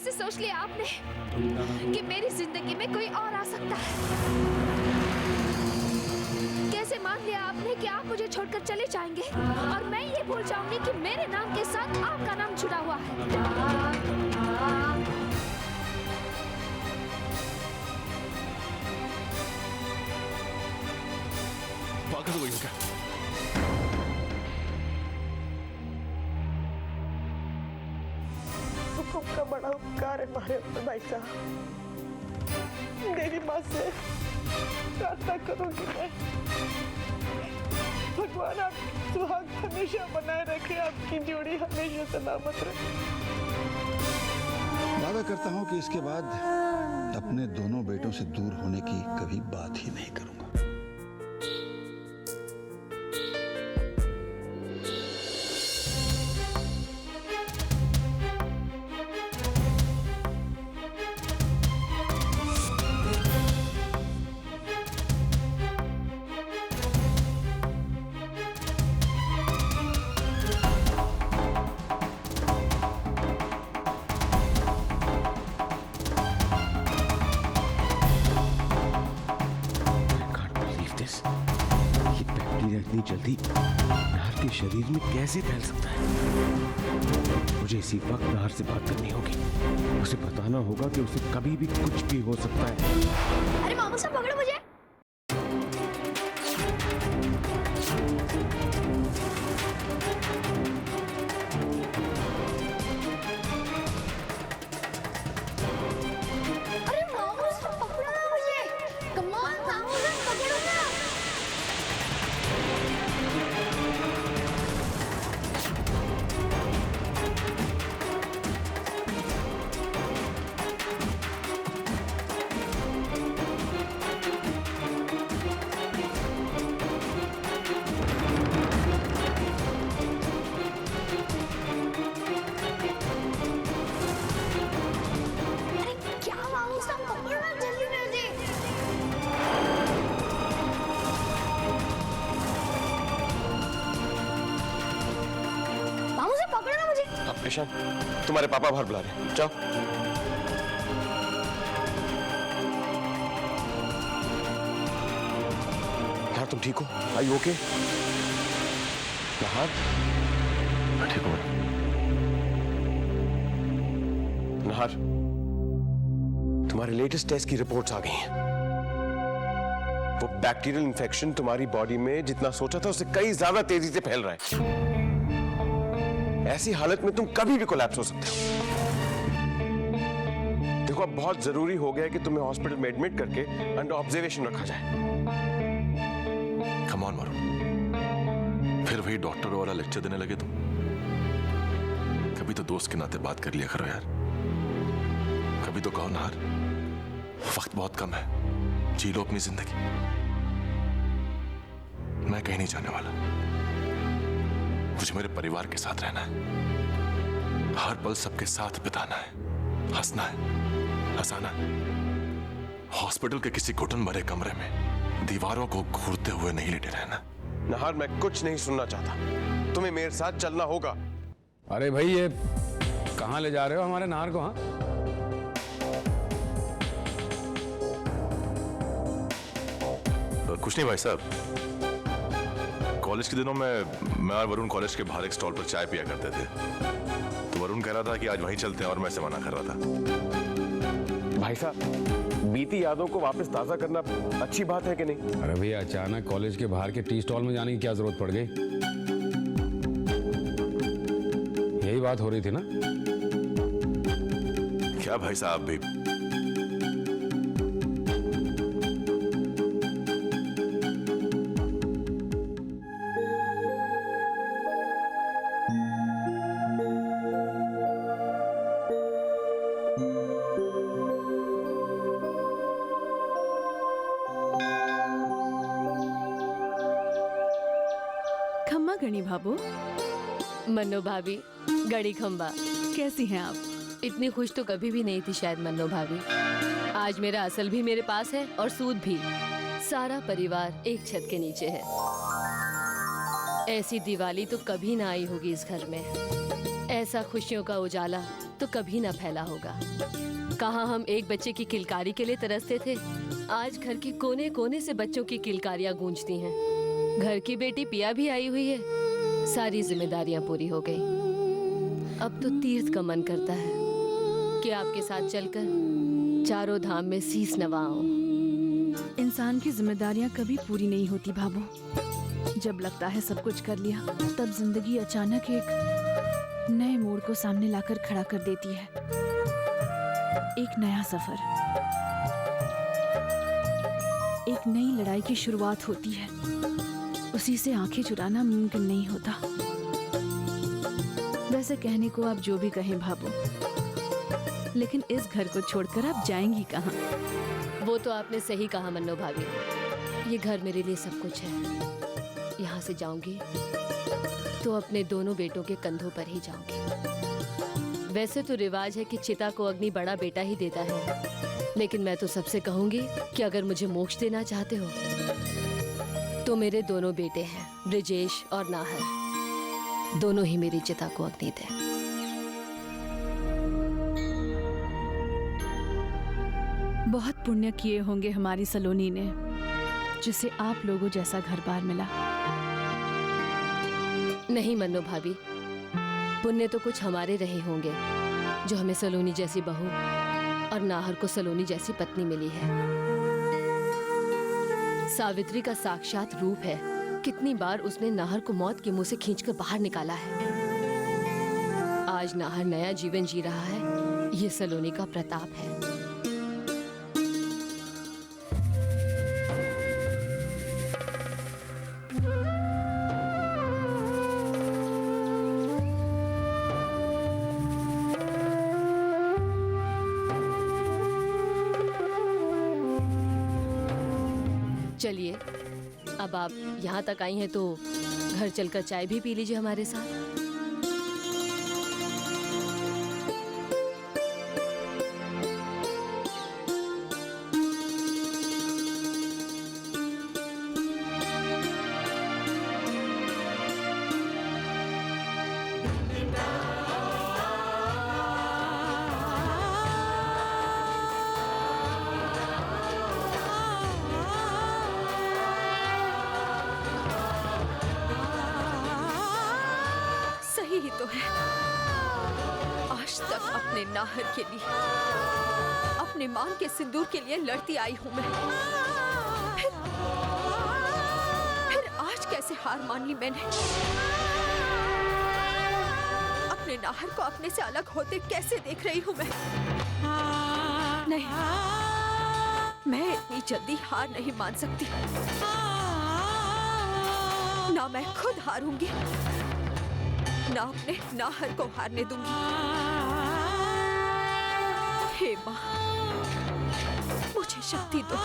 कैसे सोच लिया आपने कि मेरी जिंदगी में कोई और आ सकता है? कैसे मान लिया आपने कि आप मुझे छोड़कर चले जाएंगे और मैं ये भूल जाऊंगी कि मेरे नाम के साथ आपका नाम जुड़ा हुआ है? पागल हो गई हो क्या? आपका बड़ा उपकार है हमारे ऊपर भाई साहब। मेरी माँ से प्रार्थना करूंगी मैं, भगवान आप सुहाग हमेशा बनाए रखे, आपकी जोड़ी हमेशा सलामत रहे। वादा करता हूं कि इसके बाद अपने दोनों बेटों से दूर होने की कभी बात ही नहीं करूंगा। इतनी जल्दी नाहर के शरीर में कैसे फैल सकता है? मुझे इसी वक्त नाहर से बात करनी होगी। उसे बताना होगा कि उसे कभी भी कुछ भी हो सकता है। अरे मामू साहब पकड़ो मुझे। अरे मामू साहब पकड़ो ना मुझे। कम ऑन मामू साहब पकड़ो ना। ईशान, तुम्हारे पापा बाहर बुला रहे हैं, जाओ। यार तुम ठीक हो? Are you okay? नहार, मैं ठीक हूँ। नहार, तुम्हारे लेटेस्ट टेस्ट की रिपोर्ट्स आ गई हैं। वो बैक्टीरियल इन्फेक्शन तुम्हारी बॉडी में जितना सोचा था उससे कई ज्यादा तेजी से फैल रहा है। ऐसी हालत में तुम कभी भी कोलैप्स हो सकते हो। देखो अब बहुत जरूरी हो गया है कि तुम्हें हॉस्पिटल में एडमिट करके अंडर ऑब्जर्वेशन रखा जाए। कम ऑन वरुण, फिर वही डॉक्टर वाला लेक्चर देने लगे तुम। कभी तो दोस्त के नाते बात कर लिया करो यार। कभी तो कहो नाहर, वक्त बहुत कम है, जी लो अपनी जिंदगी। मैं कहीं नहीं जाने वाला। मुझे मेरे परिवार के साथ रहना है, हर पल सबके साथ बिताना है, हंसना है, हंसाना है। हॉस्पिटल के किसी घुटन भरे कमरे में दीवारों को घूरते हुए नहीं लेटे रहना। नहार, मैं कुछ नहीं सुनना चाहता, तुम्हें मेरे साथ चलना होगा। अरे भाई ये कहाँ ले जा रहे हो हमारे नाहर को? हाँ, कुछ नहीं भाई साहब, कॉलेज के दिनों में मैं और वरुण कॉलेज के बाहर एक स्टॉल पर चाय पिया करते थे। तो वरुण कह रहा था कि आज वहीं चलते हैं और मैं इसे मना कर रहा था। भाई साहब, बीती यादों को वापस ताजा करना अच्छी बात है कि नहीं? अरे भैया अचानक कॉलेज के बाहर के टी स्टॉल में जाने की क्या जरूरत पड़ गई? यही बात हो रही थी ना? क्या भाई साहब भी गणी भाभू। मन्नो भाभी, गड़ी खंबा, कैसी हैं आप? इतनी खुश तो कभी भी नहीं थी शायद मन्नो भाभी। आज मेरा असल भी मेरे पास है और सूद भी। सारा परिवार एक छत के नीचे है। ऐसी दिवाली तो कभी ना आई होगी इस घर में। ऐसा खुशियों का उजाला तो कभी ना फैला होगा। कहाँ हम एक बच्चे की किलकारी के लिए तरसते थे, आज घर के कोने कोने से बच्चों की किलकारियां गूंजती हैं। घर की बेटी पिया भी आई हुई है, सारी जिम्मेदारियां पूरी हो गई। अब तो तीर्थ का मन करता है कि आपके साथ चलकर चारों धाम में शीस नवाऊं। इंसान की जिम्मेदारियां कभी पूरी नहीं होती भाभो। जब लगता है सब कुछ कर लिया, तब जिंदगी अचानक एक नए मोड़ को सामने लाकर खड़ा कर देती है। एक नया सफर, एक नई लड़ाई की शुरुआत होती है। उसी से आंखें चुराना मुमकिन नहीं होता। वैसे कहने को आप जो भी कहें भाभो, लेकिन इस घर को छोड़कर आप जाएंगी कहाँ? वो तो आपने सही कहा मन्नो भाभी, ये घर मेरे लिए सब कुछ है। यहाँ से जाऊंगी तो अपने दोनों बेटों के कंधों पर ही जाऊंगी। वैसे तो रिवाज है कि चिता को अग्नि बड़ा बेटा ही देता है, लेकिन मैं तो सबसे कहूंगी कि अगर मुझे मोक्ष देना चाहते हो तो मेरे दोनों बेटे हैं, ब्रिजेश और नाहर, दोनों ही मेरी चिता को अग्नि दें। बहुत पुण्य किए होंगे हमारी सलोनी ने, जिसे आप लोगों जैसा घर बार मिला। नहीं मन्नो भाभी, पुण्य तो कुछ हमारे रहे होंगे जो हमें सलोनी जैसी बहू और नाहर को सलोनी जैसी पत्नी मिली है। सावित्री का साक्षात रूप है। कितनी बार उसने नाहर को मौत के मुंह से खींचकर बाहर निकाला है। आज नाहर नया जीवन जी रहा है, ये सलोनी का प्रताप है। चलिए, अब आप यहाँ तक आई हैं तो घर चलकर चाय भी पी लीजिए हमारे साथ। ही तो है। आज तक अपने नाहर के लिए, अपने मान के सिंदूर के लिए लड़ती आई हूं मैं। फिर आज कैसे हार मान ली मैंने? अपने नाहर को अपने से अलग होते कैसे देख रही हूं मैं? नहीं, मैं इतनी जल्दी हार नहीं मान सकती। ना मैं खुद हारूंगी, ना अपने नाहर को हारने दूंगी। हे माँ, मुझे शक्ति दो।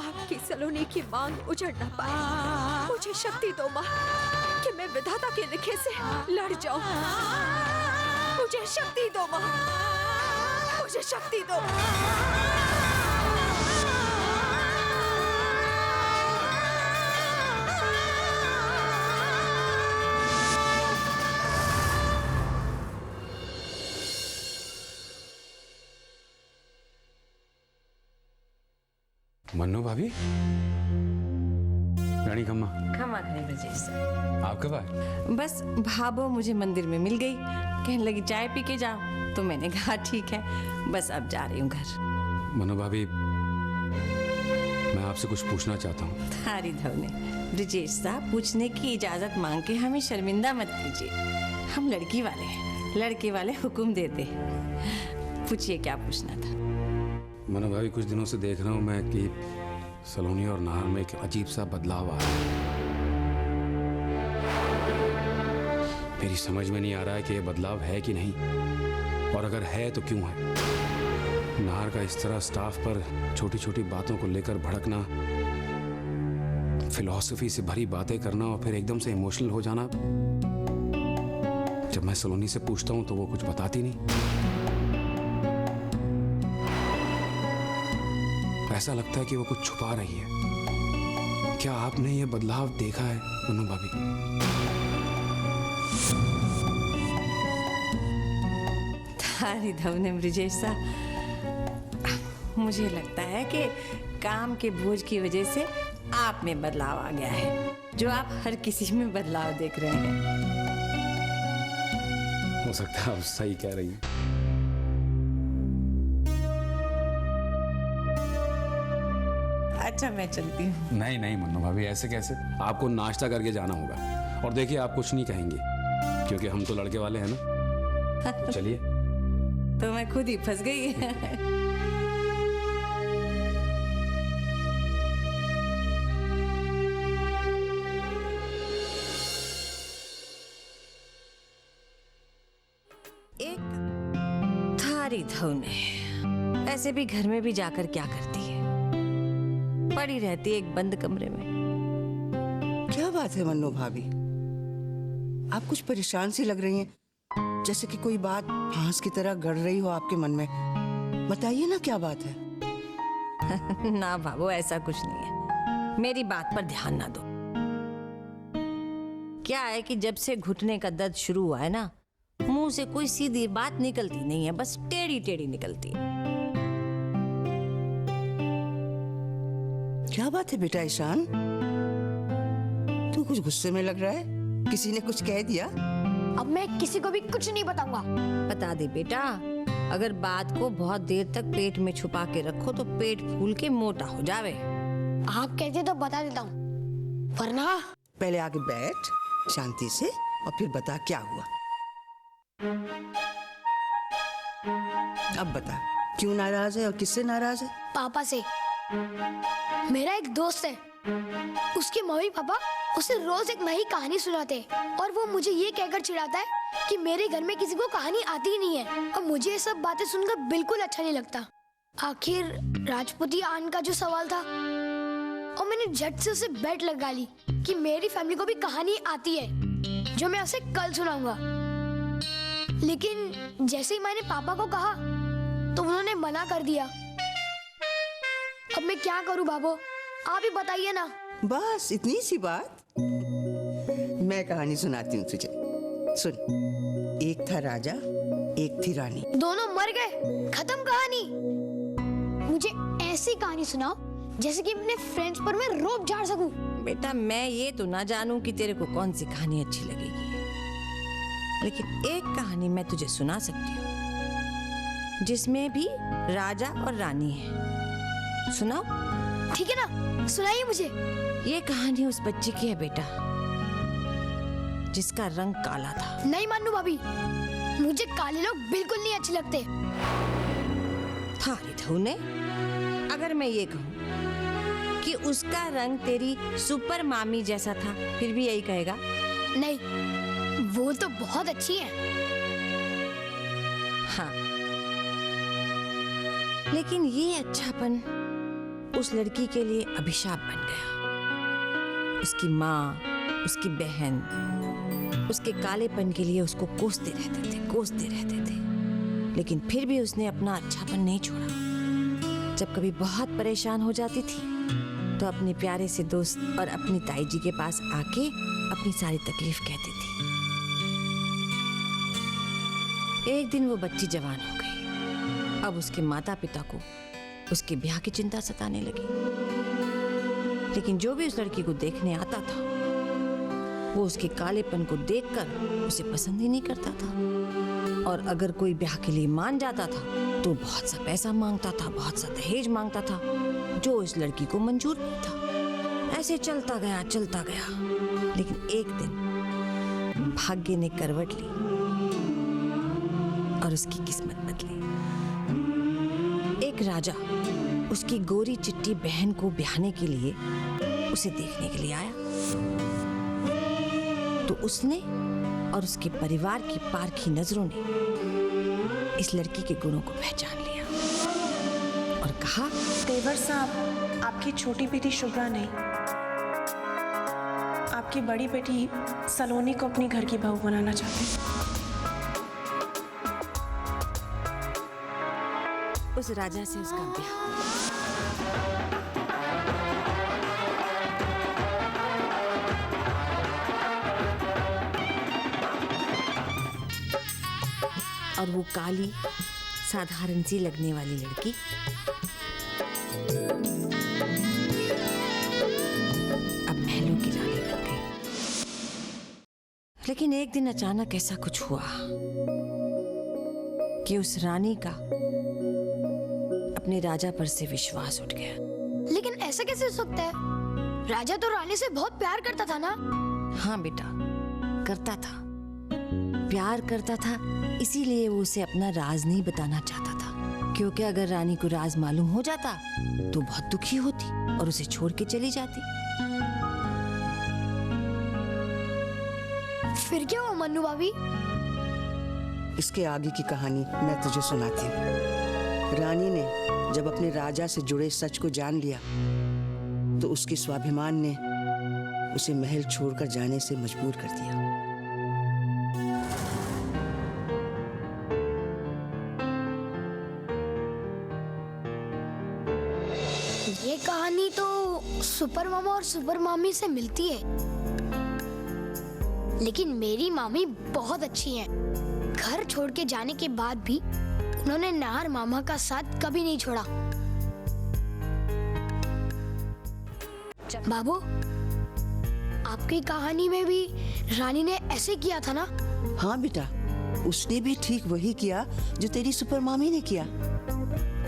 आपकी सलोनी की मांग उजड़ ना पाए। मुझे शक्ति दो माँ कि मैं विधाता के लिखे से लड़ जाऊं। मुझे शक्ति दो माँ, मुझे शक्ति दो। मन्नो भाभी, रानी खम्मा। खम्मा खाई ब्रजेश सर। आप कब आए? बस भाभो मुझे मंदिर में मिल गई, कहने लगी चाय पी के जाओ, तो मैंने कहा ठीक है, बस अब जा रही हूँ घर। मन्नो भाभी, मैं आपसे कुछ पूछना चाहता हूँ। थारी धवने ब्रजेश साहब, पूछने की इजाजत मांग के हमें शर्मिंदा मत कीजिए। हम लड़की वाले हैं, लड़के वाले हुक्म देते हैं। पूछिए क्या पूछना था। मन्नो भाभी, कुछ दिनों से देख रहा हूँ मैं कि सलोनी और नाहर में एक अजीब सा बदलाव आ रहा है। मेरी समझ में नहीं आ रहा है कि ये बदलाव है कि नहीं, और अगर है तो क्यों है। नाहर का इस तरह स्टाफ पर छोटी छोटी बातों को लेकर भड़कना, फिलॉसफी से भरी बातें करना और फिर एकदम से इमोशनल हो जाना। जब मैं सलोनी से पूछता हूँ तो वो कुछ बताती नहीं। ऐसा लगता है कि वो कुछ छुपा रही है। क्या आपने ये बदलाव देखा है मन्नो भाभी? हाँ रिधव ने ब्रिजेश सा, मुझे लगता है कि काम के बोझ की वजह से आप में बदलाव आ गया है, जो आप हर किसी में बदलाव देख रहे हैं। हो सकता है आप सही कह रही हैं। अच्छा मैं चलती हूँ। नहीं नहीं मन्नू भाभी, ऐसे कैसे? आपको नाश्ता करके जाना होगा। और देखिए आप कुछ नहीं कहेंगे क्योंकि हम तो लड़के वाले हैं ना। तो चलिए। तो मैं खुद ही फंस गई। एक था रिधव ने, ऐसे भी घर में भी जाकर क्या करती है, पड़ी रहती है एक बंद कमरे में। क्या बात है मन्नू भाभी, आप कुछ परेशान सी लग रही हैं, जैसे कि कोई बात फांस की तरह गड़ रही हो आपके मन में। बताइए ना क्या बात है। ना बाबू, ऐसा कुछ नहीं है, मेरी बात पर ध्यान ना दो। क्या है कि जब से घुटने का दर्द शुरू हुआ है ना, मुंह से कोई सीधी बात निकलती नहीं है, बस टेढ़ी टेढ़ी निकलती है। क्या बात है बेटा ईशान, तू कुछ गुस्से में लग रहा है? किसी ने कुछ कह दिया? अब मैं किसी को भी कुछ नहीं बताऊंगा। बता दे बेटा, अगर बात को बहुत देर तक पेट में छुपा के रखो तो पेट फूल के मोटा हो जावे। आप कहते तो बता देता हूँ, वरना पहले आके बैठ शांति से और फिर बता क्या हुआ। अब बता, क्यों नाराज है और किससे नाराज है? पापा से। मेरा एक दोस्त है, उसके मम्मी पापा उसे रोज एक नई कहानी सुनाते हैं और वो मुझे ये कहकर चिढ़ाता है कि मेरे घर में किसी को कहानी आती ही नहीं है, और मुझे ये सब बातें सुनकर बिल्कुल अच्छा नहीं लगता। आखिर राजपूती आन का जो सवाल था, और मैंने झट से उसे बेट लगा ली कि मेरी फैमिली को भी कहानी आती है, जो मैं उसे कल सुनाऊंगा। लेकिन जैसे ही मैंने पापा को कहा तो उन्होंने मना कर दिया। अब मैं क्या करूं बाबू, आप ही बताइए ना। बस इतनी सी बात? मैं कहानी सुनाती हूँ तुझे, सुन। एक था राजा, एक थी रानी। दोनों मर गए, खत्म कहानी। मुझे ऐसी कहानी सुनाओ जैसे कि अपने फ्रेंड्स पर मैं रोब झाड़ सकूं। बेटा मैं ये तो ना जानूं कि तेरे को कौन सी कहानी अच्छी लगेगी, लेकिन एक कहानी मैं तुझे सुना सकती हूँ जिसमें भी राजा और रानी है। सुनाओ? ठीक है ना, सुनाइए मुझे। ये कहानी उस बच्चे की है बेटा, जिसका रंग काला था। नहीं मानू भाभी, मुझे काले लोग बिल्कुल नहीं अच्छे लगते। था रिधव ने, अगर मैं ये कहूँ कि उसका रंग तेरी सुपर मामी जैसा था, फिर भी यही कहेगा? नहीं, वो तो बहुत अच्छी है। हाँ, लेकिन ये अच्छापन उस लड़की के लिए अभिशाप बन गया। उसकी माँ, उसकी बहन उसके कालेपन के लिए उसको कोसते रहते थे, लेकिन फिर भी उसने अपना अच्छापन नहीं छोड़ा। जब कभी बहुत परेशान हो जाती थी तो अपने प्यारे से दोस्त और अपनी ताई जी के पास आके अपनी सारी तकलीफ कहती थी। एक दिन वो बच्ची जवान हो गई। अब उसके माता पिता को उसके ब्याह की चिंता सताने लगी, लेकिन जो भी उस लड़की को देखने आता था वो उसके कालेपन को देखकर उसे पसंद ही नहीं करता था। और अगर कोई ब्याह के लिए मान जाता था तो बहुत सा पैसा मांगता था, बहुत सा दहेज मांगता था, जो इस लड़की को मंजूर नहीं था। ऐसे चलता गया। लेकिन एक दिन भाग्य ने करवट ली और उसकी किस्मत बदली। एक राजा उसकी गोरी चिट्टी बहन को ब्याहने के लिए उसे देखने के लिए आया, तो उसने और उसके परिवार की पारखी नजरों ने इस लड़की के गुणों को पहचान लिया और कहा, तेवर साहब, आपकी छोटी बेटी शुभ्रा नहीं, आपकी बड़ी बेटी सलोनी को अपनी घर की बहू बनाना चाहते हैं। उस राजा से उसका ब्याह। और वो काली साधारण सी लगने वाली लड़की अब महलों की रानी बन गई। लेकिन एक दिन अचानक ऐसा कुछ हुआ कि उस रानी का अपने राजा पर से विश्वास उठ गया। लेकिन ऐसा कैसे हो सकता है? राजा तो रानी से बहुत प्यार करता था ना? हाँ बेटा, करता था, प्यार करता था, इसीलिए वो उसे अपना राज नहीं बताना चाहता था, क्योंकि अगर रानी को राज मालूम हो जाता तो बहुत दुखी होती और उसे छोड़ के चली जाती। फिर क्या हुआ मन्नू भाभी? इसके आगे की कहानी मैं तुझे सुनाती हूँ। रानी ने जब अपने राजा से जुड़े सच को जान लिया तो उसके स्वाभिमान ने उसे महल छोड़कर जाने से मजबूर कर दिया। ये कहानी तो सुपर मामा और सुपर मामी से मिलती है, लेकिन मेरी मामी बहुत अच्छी हैं। घर छोड़ के जाने के बाद भी उन्होंने नाहर मामा का साथ कभी नहीं छोड़ा। बाबू, आपकी कहानी में भी रानी ने ऐसे किया था ना? हाँ बेटा, उसने भी ठीक वही किया जो तेरी सुपर मामी ने किया।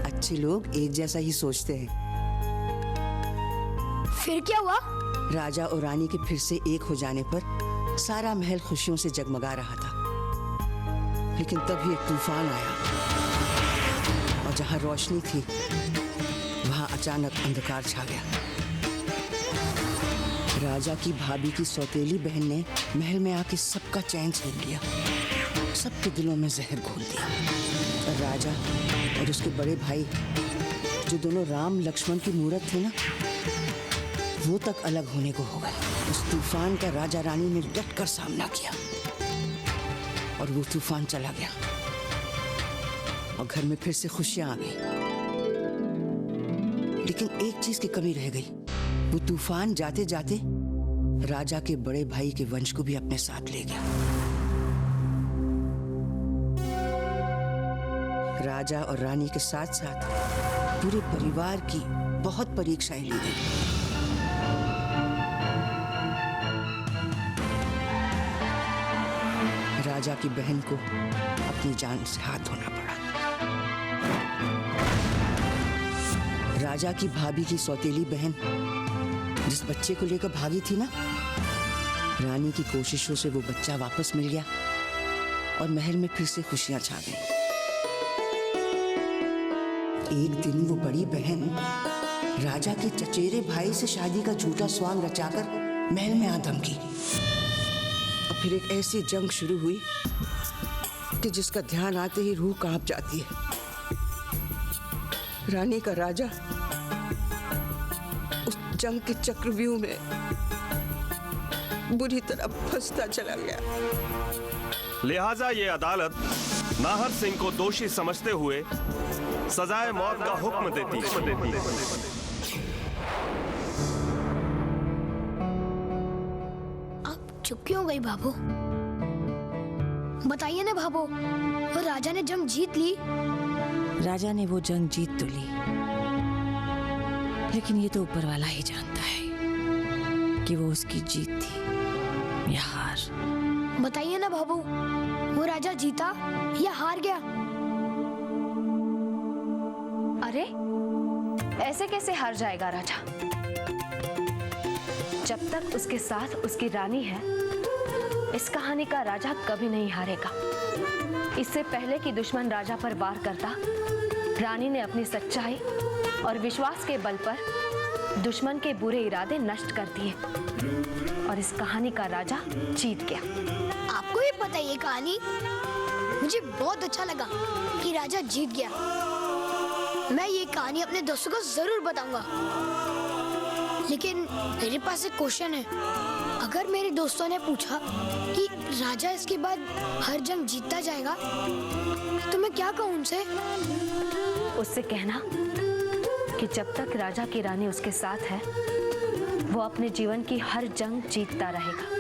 अच्छे लोग एक जैसा ही सोचते हैं। फिर क्या हुआ? राजा और रानी के फिर से एक हो जाने पर सारा महल खुशियों से जगमगा रहा था। लेकिन तभी एक तूफान आया और जहां रोशनी थी वहां अचानक अंधकार छा गया। राजा की भाभी की सौतेली बहन ने महल में आके सबका चैन छीन लिया, सबके दिलों में जहर घोल दिया। और राजा और उसके बड़े भाई, जो दोनों राम लक्ष्मण की मूरत थे ना, वो तक अलग होने को हो गए। उस तूफान का राजा रानी ने डटकर सामना किया और वो तूफान चला गया और घर में फिर से खुशियां आ गई। लेकिन एक चीज की कमी रह गई। वो तूफान जाते जाते राजा के बड़े भाई के वंश को भी अपने साथ ले गया। राजा और रानी के साथ साथ पूरे परिवार की बहुत परीक्षाएं ली गई। राजा की बहन को अपनी जान से हाथ धोना पड़ा। राजा की भाभी की सौतेली बहन जिस बच्चे को लेकर भागी थी ना, रानी की कोशिशों से वो बच्चा वापस मिल गया और महल में फिर से खुशियां छा गई। एक दिन वो बड़ी बहन राजा के चचेरे भाई से शादी का झूठा स्वांग रचाकर महल में आ धमकी। और फिर एक ऐसी जंग शुरू हुई कि जिसका ध्यान आते ही रूह कांप जाती है। रानी का राजा उस जंग के चक्रव्यूह में बुरी तरह फंसता चला गया। लिहाजा ये अदालत नाहर सिंह को दोषी समझते हुए सजाए मौत का हुक्म देती है। आप चुप क्यों हो गई बाबू? बताइए ना बाबू, वो राजा ने जंग जीत ली? राजा ने वो जंग जीत तो ली, लेकिन ये तो ऊपर वाला ही जानता है कि वो उसकी जीत थी या हार। बताइए ना बाबू, वो राजा जीता या हार गया? अरे ऐसे कैसे हार जाएगा राजा? जब तक उसके साथ उसकी रानी है, इस कहानी का राजा कभी नहीं हारेगा। इससे पहले कि दुश्मन राजा पर वार करता, रानी ने अपनी सच्चाई और विश्वास के बल पर दुश्मन के बुरे इरादे नष्ट कर दिए और इस कहानी का राजा जीत गया। आपको भी पता है ये कहानी? मुझे बहुत अच्छा लगा कि राजा जीत गया। मैं ये कहानी अपने दोस्तों को जरूर बताऊंगा। लेकिन मेरे पास एक क्वेश्चन है। अगर मेरे दोस्तों ने पूछा कि राजा इसके बाद हर जंग जीतता जाएगा, तो मैं क्या कहूँ उनसे? उससे कहना कि जब तक राजा की रानी उसके साथ है, वो अपने जीवन की हर जंग जीतता रहेगा।